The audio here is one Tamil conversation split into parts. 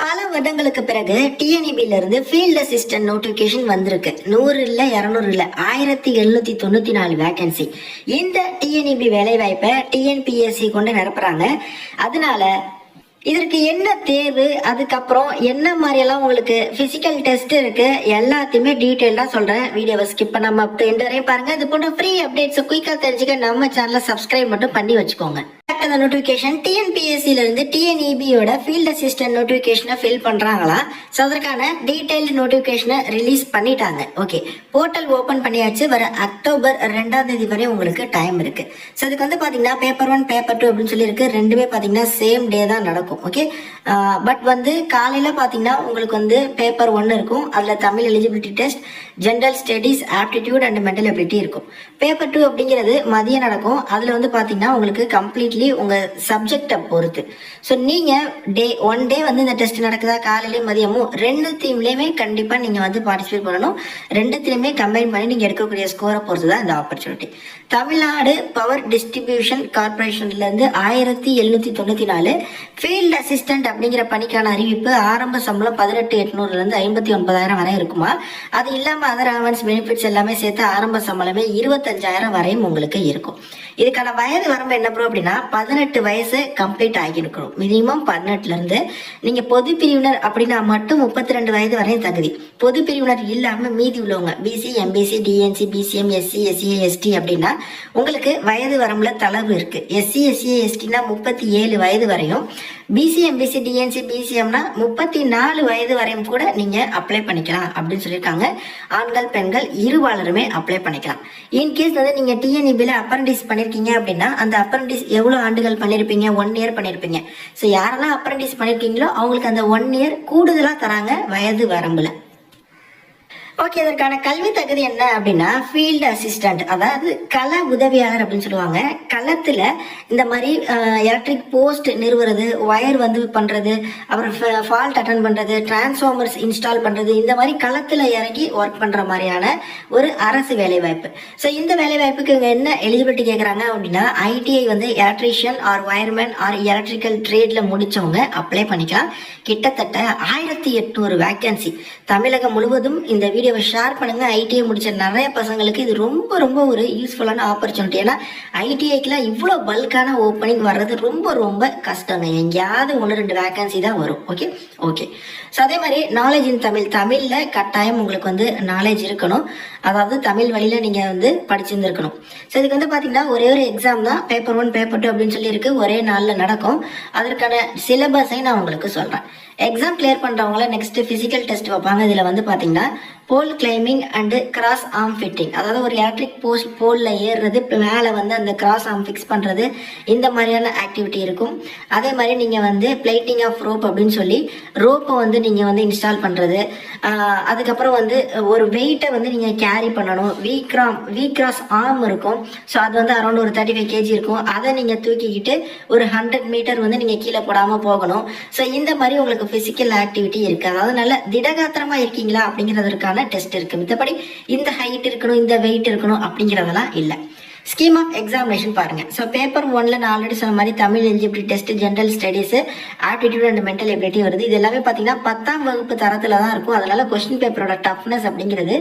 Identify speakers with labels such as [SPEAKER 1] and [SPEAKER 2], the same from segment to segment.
[SPEAKER 1] பல வருடங்களுக்கு பிறகு டிஎன்இபில இருந்து ஃபீல்ட் அசிஸ்டன்ட் நோட்டிபிகேஷன் வந்திருக்கு. 100 இல்ல 200 இல்ல 1794 வேகன்சி. இந்த டிஎன்இபி வேலை வாய்ப்பை டிஎன்பிஎஸ்சி கொண்டு நிரப்புறாங்க. அதனால இதற்கு என்ன தேர்வு, அதுக்கப்புறம் என்ன மாதிரி எல்லாம் உங்களுக்கு பிசிக்கல் டெஸ்ட் இருக்கு, எல்லாத்தையுமே டீட்டெயிலா சொல்றேன். வீடியோவை ஸ்கிப் பண்ணாம எண்ட் வரையும் பாருங்க. இது போன்ற ஃப்ரீ அப்டேட்ஸ் குயிக்கா தெரிஞ்சுக்க நம்ம சேனலை சப்ஸ்கிரைப் மட்டும் பண்ணி வச்சுக்கோங்க. அந்த நோட்டிபிகேஷன் டிஎன்பிஎஸ்சில இருந்து டிஎன்இபியோட ஃபீல்ட் அசிஸ்டன்ட் நோட்டிபிகேஷனை ஃபில் பண்றாங்களா? ஸோ அதற்கான டீடைல்டு நோட்டிபிகேஷனை ரிலீஸ் பண்ணிட்டாங்க. ஓகே, போர்ட்டல் ஓபன் பண்ணியாச்சு. வர அக்டோபர் 2ஆம் தேதி வரை உங்களுக்கு டைம் இருக்கு. ஸோ அதுக்கு வந்து பாத்தீங்கன்னா பேப்பர் 1 பேப்பர் 2 அப்படின்னு சொல்லி இருக்கு. ரெண்டுமே பாத்தீங்கன்னா சேம் டே தான் நடக்கும். ஓகே, பட் வந்து காலையில பாத்தீங்கன்னா உங்களுக்கு வந்து பேப்பர் 1 இருக்கும். அதுல Tamil eligibility test, general studies, aptitude and mental ability இருக்கும். பேப்பர் 2 அப்படிங்கிறது மதியம் நடக்கும். அதுல வந்து பாத்தீங்கன்னா உங்களுக்கு கம்ப்ளீட்லி உங்க சப்ஜெக்டை பொறுத்து. ஸோ நீங்க ஒன் டே வந்து இந்த டெஸ்ட் நடக்குதா, காலையிலயும் மதியமும், ரெண்டுத்தையுமே கண்டிப்பா நீங்க வந்து பார்ட்டிசிபேட் பண்ணணும். ரெண்டுத்திலுமே கம்பைன் பண்ணி நீங்க எடுக்கக்கூடிய ஸ்கோரை பொறுத்து தான் இந்த ஆப்பர்ச்சுனிட்டி. தமிழ்நாடு பவர் டிஸ்ட்ரிபியூஷன் கார்பரேஷன்ல இருந்து 1794 ஃபீல்ட் அசிஸ்டன்ட் அப்படிங்கிற பணிக்கான அறிவிப்பு. ஆரம்ப சம்பளம் 18,800 இருந்து 59,000 வரை இருக்குமா. அது இல்லாம அதர் அலவன்ஸ் பெனிஃபிட்ஸ் எல்லாமே சேர்த்து ஆரம்ப சம்பளமே 25,000 வரையும் உங்களுக்கு இருக்கும். இதுக்கான வயது வரம்பு என்ன ப்ரோ அப்படின்னா 18 வயசு கம்ப்ளீட் ஆகியிருக்கணும். மினிமம் 18ல இருந்து. நீங்க பொது பிரிவினர் அப்படின்னா மட்டும் 32 வயது வரையும் தகுதி. பொது பிரிவினர் இல்லாம மீதி உள்ளவங்க BC, MBC, DNC, BCM, SC, SCA, ST அப்படின்னா உங்களுக்கு வயது வரம்புல தளர்வு இருக்கு. எஸ்சி, எஸ்சிஏ, எஸ்டினா 37 வயது வரையும், பிசி, எம்பிசி, டிஎன்சி, பிசிஎம்னா 34 வயது வரையும் கூட நீங்க அப்ளை பண்ணிக்கலாம் அப்படின்னு சொல்லியிருக்காங்க. ஆண்கள் பெண்கள் இருபாலருமே அப்ளை பண்ணிக்கலாம். இன்கேஸ் வந்து நீங்க டிஎன்இபில அப்ரண்டிஸ் பண்ணிருக்கீங்க அப்படின்னா அந்த அப்ரண்டிஸ் எவ்வளவு ஆண்டுகள் பண்ணிருப்பீங்க? 1 இயர் பண்ணிருப்பீங்க. ஸோ யாரெல்லாம் அப்ரண்டிஸ் பண்ணிருக்கீங்களோ அவங்களுக்கு அந்த 1 இயர் கூடுதலா தராங்க வயது வரம்புல. ஓகே, இதற்கான கல்வி தகுதி என்ன அப்படின்னா ஃபீல்டு அசிஸ்டன்ட், அதாவது கள உதவியாளர் அப்படின்னு சொல்லுவாங்க. களத்துல இந்த மாதிரி எலக்ட்ரிக் போஸ்ட் நிறுவுறது, ஒயர் வந்து பண்றது, அப்புறம் ஃபால்ட் அட்டன் பண்றது, டிரான்ஸ்ஃபார்மர்ஸ் இன்ஸ்டால் பண்றது, இந்த மாதிரி களத்துல இறங்கி ஒர்க் பண்ற மாதிரியான ஒரு அரசு வேலை வாய்ப்பு. ஸோ இந்த வேலை வாய்ப்புக்கு இவங்க என்ன எலிஜிபிலிட்டி கேட்கறாங்க அப்படின்னா ஐடிஐ வந்து electrician or wireman or electrical ட்ரேட்ல முடிச்சவங்க அப்ளை பண்ணிக்கலாம். கிட்டத்தட்ட 1800 வேகன்சி. தமிழகம் முழுவதும் இந்த வீடியோவை ஷேர் பண்ணுங்க. ஐடிஐ முடிச்ச நிறைய பசங்களுக்கு இது ரொம்ப ரொம்ப ஒரு யூஸ்ஃபுல்லான ஆப்பர்ச்சுனிட்டி. ஏன்னா ஐடிஐக்குலாம் இவ்வளோ பல்கான ஓப்பனிங் வர்றது ரொம்ப ரொம்ப கஷ்டங்க. எங்கேயாவது 1-2 வேகன்சி தான் வரும். Okay okay. ஸோ அதே மாதிரி நாலேஜ் இன் தமிழில் கட்டாயம் உங்களுக்கு வந்து நாலேஜ் இருக்கணும். அதாவது தமிழ் வழியில நீங்க வந்து படிச்சிருந்துருக்கணும். ஸோ இதுக்கு வந்து பாத்தீங்கன்னா ஒரே ஒரு எக்ஸாம் தான், பேப்பர் 1 பேப்பர் 2 அப்படின்னு சொல்லி இருக்கு. ஒரே நாள்ல நடக்கும். அதற்கான சிலபஸை நான் உங்களுக்கு சொல்றேன். எக்ஸாம் கிளியர் பண்றவங்கள நெக்ஸ்ட் பிசிக்கல் டெஸ்ட் வைப்பாங்க. இதுல வந்து பாத்தீங்கன்னா pole climbing and cross arm fitting, அதாவது ஒரு எலக்ட்ரிக் போல்ல ஏறுறது, மேலே வந்து அந்த கிராஸ் ஆர்ம் ஃபிக்ஸ் பண்றது, இந்த மாதிரியான ஆக்டிவிட்டி இருக்கும். அதே மாதிரி நீங்க வந்து பிளேட்டிங் ஆஃப் ரோப் அப்படின்னு சொல்லி ரோப்பை வந்து நீங்க வந்து இன்ஸ்டால் பண்றது, அதுக்கப்புறம் வந்து ஒரு வெயிட்டை வந்து நீங்க கேரி பண்ணணும். வி கிராஸ் ஆர்ம் இருக்கும். ஸோ அது வந்து அரௌண்ட் ஒரு 35 kg இருக்கும். அதை நீங்க தூக்கிக்கிட்டு ஒரு 100 மீட்டர் வந்து நீங்க கீழே போடாம போகணும். ஸோ இந்த மாதிரி உங்களுக்கு பிசிக்கல் ஆக்டிவிட்டி இருக்கு. அதாவது நல்ல திடகாத்திரமா இருக்கீங்களா அப்படிங்கிறதுக்கான டெஸ்ட் இருக்கு. மத்தபடி இந்த ஹைட் இருக்கணும், இந்த வெயிட் இருக்கணும் அப்படிங்கறதெல்லாம் இல்ல. ஸ்கீம் ஆஃப் எக்ஸாமினேஷன் பாருங்க. ஸோ பேப்பர் 1ல நான் ஆல்ரெடி சொன்ன மாதிரி Tamil eligibility test, general studies, aptitude and mental ability வருது. இது எல்லாமே பார்த்தீங்கன்னா 10ஆம் வகுப்பு தரத்துல தான் இருக்கும். அதனால கொஸ்டின் பேப்பரோட டஃப்னஸ் அப்படிங்கிறது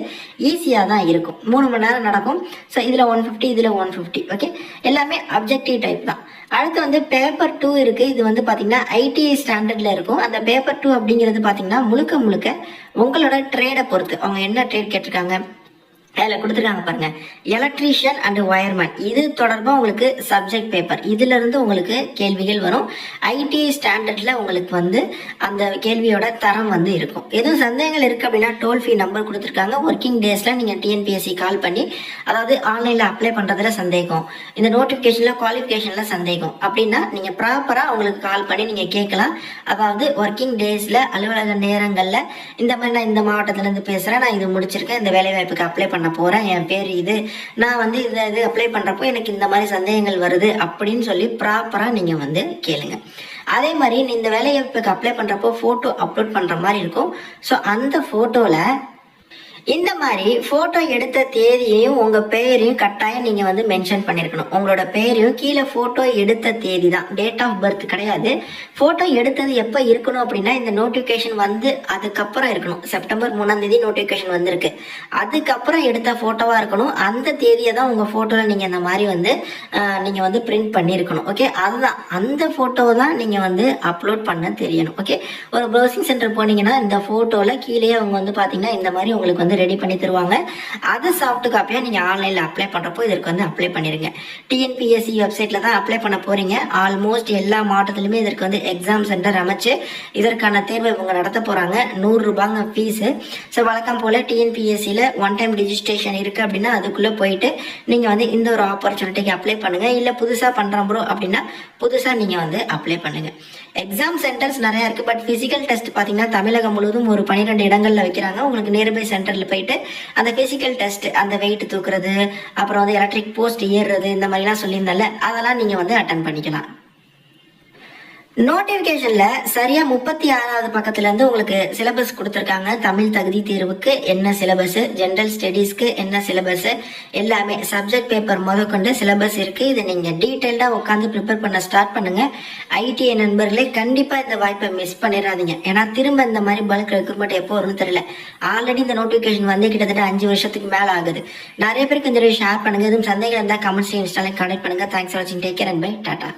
[SPEAKER 1] ஈஸியாக தான் இருக்கும். 3 மணி நேரம் நடக்கும். ஸோ இதுல 150, இதுல 150. ஓகே, எல்லாமே அப்ஜெக்டிவ் டைப் தான். அடுத்து வந்து பேப்பர் 2 இருக்கு. இது வந்து பாத்தீங்கன்னா ஐடிஐ ஸ்டாண்டர்ட்ல இருக்கும். அந்த பேப்பர் 2 அப்படிங்கிறது பாத்தீங்கன்னா முழுக்க முழுக்க உங்களோட ட்ரேடை பொறுத்து. அவங்க என்ன ட்ரேட் கேட்டிருக்காங்க அதில் கொடுத்துருக்காங்க பாருங்க, எலக்ட்ரீஷியன் அண்ட் வயர்மேன். இது தொடர்பாக உங்களுக்கு சப்ஜெக்ட் பேப்பர், இதுல இருந்து உங்களுக்கு கேள்விகள் வரும். ஐடிஐ ஸ்டாண்டர்ட்ல உங்களுக்கு வந்து அந்த கேள்வியோட தரம் வந்து இருக்கும். எதுவும் சந்தேகங்கள் இருக்கு அப்படின்னா டோல் ஃப்ரீ நம்பர் கொடுத்துருக்காங்க. ஒர்க்கிங் டேஸ்ல நீங்க டிஎன்பிஎஸ்சி கால் பண்ணி, அதாவது ஆன்லைன்ல அப்ளை பண்றதுல சந்தேகம், இந்த நோட்டிபிகேஷன்ல குவாலிஃபிகேஷன்ல சந்தேகம் அப்படின்னா நீங்க ப்ராப்பரா உங்களுக்கு கால் பண்ணி நீங்க கேட்கலாம். அதாவது ஒர்க்கிங் டேஸ்ல அலுவலக நேரங்கள்ல இந்த மாதிரி நான் இந்த மாவட்டத்துல இருந்து பேசுறேன், நான் இது முடிச்சிருக்கேன், இந்த வேலை வாய்ப்புக்கு அப்ளை பண்ண போறேன், என் பேர் இது, நான் வந்து இது அப்ளை பண்றப்போ எனக்கு இந்த மாதிரி சந்தேகங்கள் வருது அப்படின்னு சொல்லி ப்ராப்பரா நீங்க வந்து கேளுங்க. அதே மாதிரி இந்த வேலைவாய்ப்புக்கு அப்ளை பண்றப்போ போட்டோ அப்லோட் பண்ற மாதிரி இருக்கும். ஸோ அந்த போட்டோல இந்த மாதிரி போட்டோ எடுத்த தேதியையும் உங்க பெயரையும் கட்டாயம் நீங்க வந்து மென்ஷன் பண்ணிருக்கணும். உங்களோட பெயரையும் கீழே போட்டோ எடுத்த தேதி தான், டேட் ஆஃப் பர்த் கிடையாது. போட்டோ எடுத்தது எப்ப இருக்கணும் அப்படின்னா இந்த நோட்டிபிகேஷன் வந்து அதுக்கப்புறம் இருக்கணும். செப்டம்பர் 3ஆம் தேதி நோட்டிபிகேஷன் வந்திருக்கு, அதுக்கப்புறம் எடுத்த போட்டோவா இருக்கணும். அந்த தேதியை தான் உங்க போட்டோல நீங்க இந்த மாதிரி வந்து நீங்க வந்து பிரிண்ட் பண்ணிருக்கணும். ஓகே, அதுதான் அந்த போட்டோவை தான் நீங்க வந்து அப்லோட் பண்ண தெரியணும். ஓகே, ஒரு ப்ரௌசிங் சென்டர் போனீங்கன்னா இந்த போட்டோல கீழே அவங்க வந்து பாத்தீங்கன்னா இந்த மாதிரி உங்களுக்கு வந்து ரெடி பண்ணி தருவாங்க. அது சாஃப்ட் காப்பியா நீங்க ஆன்லைன்ல அப்ளை பண்றப்போ இதற்கு வந்து அப்ளை பண்ணிருங்க. டிஎன்பிஎஸ்சி வெப்சைட்ல தான் அப்ளை பண்ண போறீங்க. ஆல்மோஸ்ட் எல்லா மாவட்டத்திலுமே இதற்கு வந்து எக்ஸாம் சென்டர் அமைச்சு இதற்கான தேர்வை இவங்க நடத்த போறாங்க. 100 ரூபாங்க ஃபீஸ். ஸோ வழக்கம் போல டிஎன்பிஎஸ்சியில் ஒன் டைம் ரிஜிஸ்ட்ரேஷன் இருக்கு அப்படின்னா அதுக்குள்ள போயிட்டு நீங்க வந்து இந்த ஒரு ஆப்பர்ச்சுனிட்டிக்கு அப்ளை பண்ணுங்க. இல்ல புதுசா பண்றோம் ப்ரோ அப்படின்னா புதுசா நீங்க வந்து அப்ளை பண்ணுங்க. எக்ஸாம் சென்டர்ஸ் நிறைய இருக்கு. பட் பிசிக்கல் டெஸ்ட் பாத்தீங்கன்னா தமிழகம் முழுவதும் ஒரு 12 இடங்கள்ல வைக்கிறாங்க. உங்களுக்கு நியர்பை சென்டர்ல போயிட்டு அந்த பிசிக்கல் டெஸ்ட், அந்த வெயிட் தூக்குறது, அப்புறம் வந்து எலக்ட்ரிக் போஸ்ட் ஏறுறது, இந்த மாதிரிலாம் சொல்லியிருந்தால அதெல்லாம் நீங்க வந்து அட்டன் பண்ணிக்கலாம். நோட்டிபிகேஷன்ல சரியா 36வது பக்கத்துல இருந்து உங்களுக்கு சிலபஸ் கொடுத்திருக்காங்க. தமிழ் தகுதி தேர்வுக்கு என்ன சிலபஸ், ஜெனரல் ஸ்டடீஸ்க்கு என்ன சிலபஸ், எல்லாமே சப்ஜெக்ட் பேப்பர் முதற்கொண்டு சிலபஸ் இருக்கு. இதை நீங்க டீடைல்டா உட்காந்து ப்ரிப்பேர் பண்ண ஸ்டார்ட் பண்ணுங்க. ஐடிஐ நண்பர்களே கண்டிப்பா இந்த வாய்ப்பை மிஸ் பண்ணிடாதீங்க. ஏன்னா திரும்ப இந்த மாதிரி பல்க் ரெக்ரூட்மெண்ட் எப்போ வரும்னு தெரியல. ஆல்ரெடி இந்த நோட்டிபிகேஷன் வந்து கிட்டத்தட்ட 5 வருஷத்துக்கு மேல ஆகுது. நிறைய பேருக்கு இந்த ஷேர் பண்ணுங்க. எதுவும் சந்தேகம் இருந்தா கமெண்ட்ஸ் இன்ஸ்டால கனெக்ட் பண்ணுங்க. தேங்க்ஸ் ஃபார் வாட்சிங். Take care and bye. Tata.